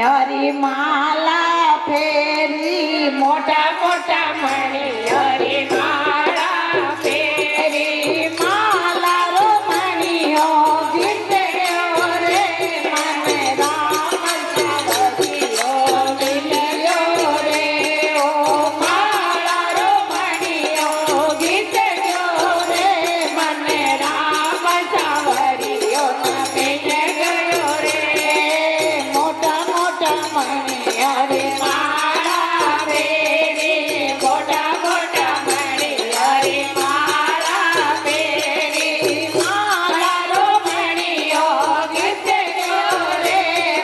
હરી માલા ફેરી મોટા મોટા મણી હરી માળા ફેરી માલા રો મણીઓ ગીતે રે મને રામ સાવરિયો મિલ્યો રે ઓ માળા રો મણીઓ ગીતે રે મને રામ સાવરિયો મિલ્યો રે મોટા મોટા મણી હરી માળા ફેરી મોટા મોટા મણી હરી માળા ફેરી માળા રો મણીઓ ગીતે રે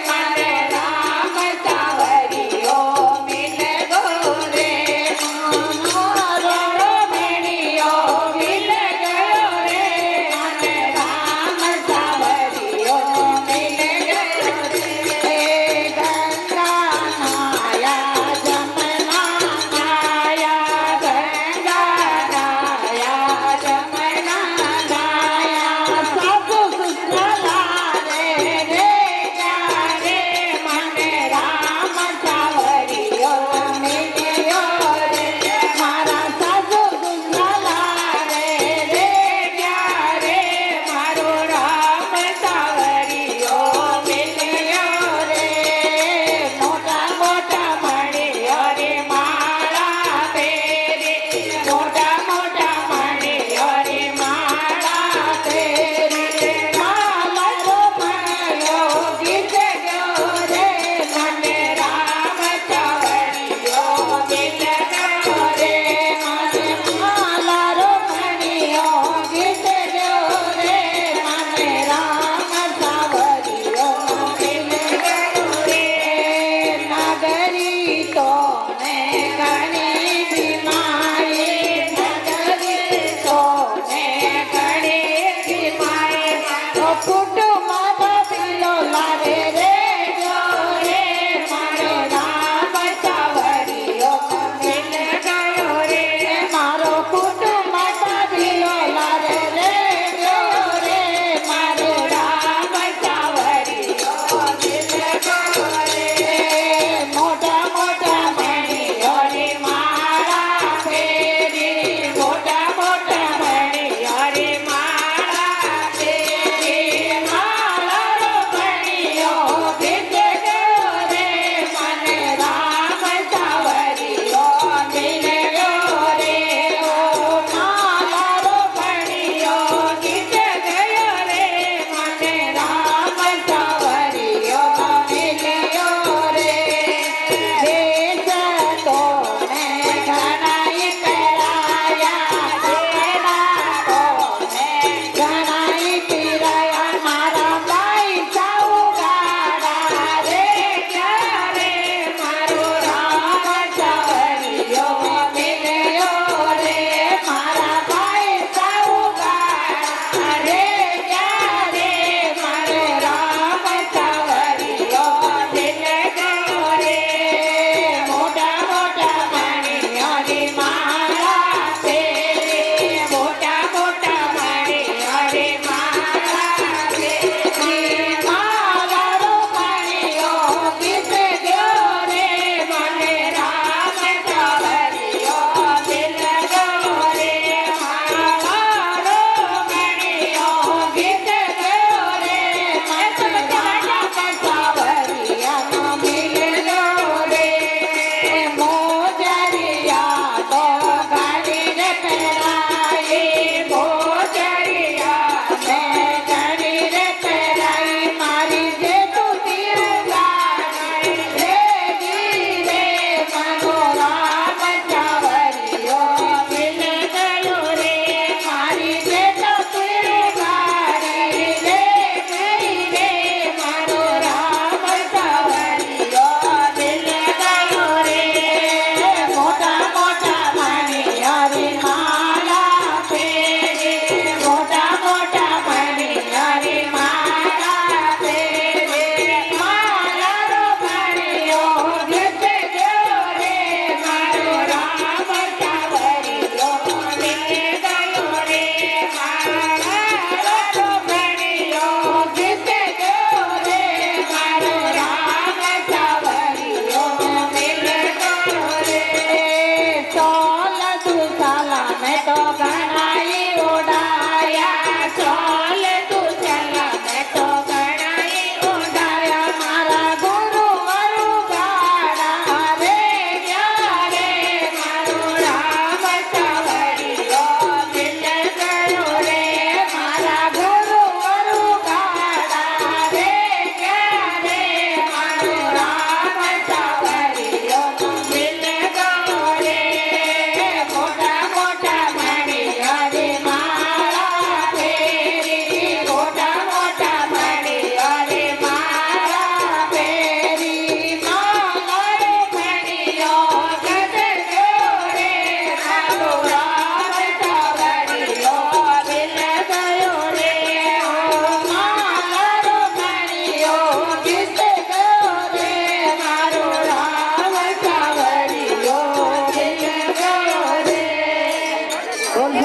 મને રામ સાવરિયો મિલ્યો રે મારો મણીઓ મિલ્યો રે મને રામ સાવરિયો મિલ્યો રે ગંગા નાયા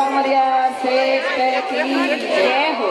સમર્યા શેઠ કી જય હો.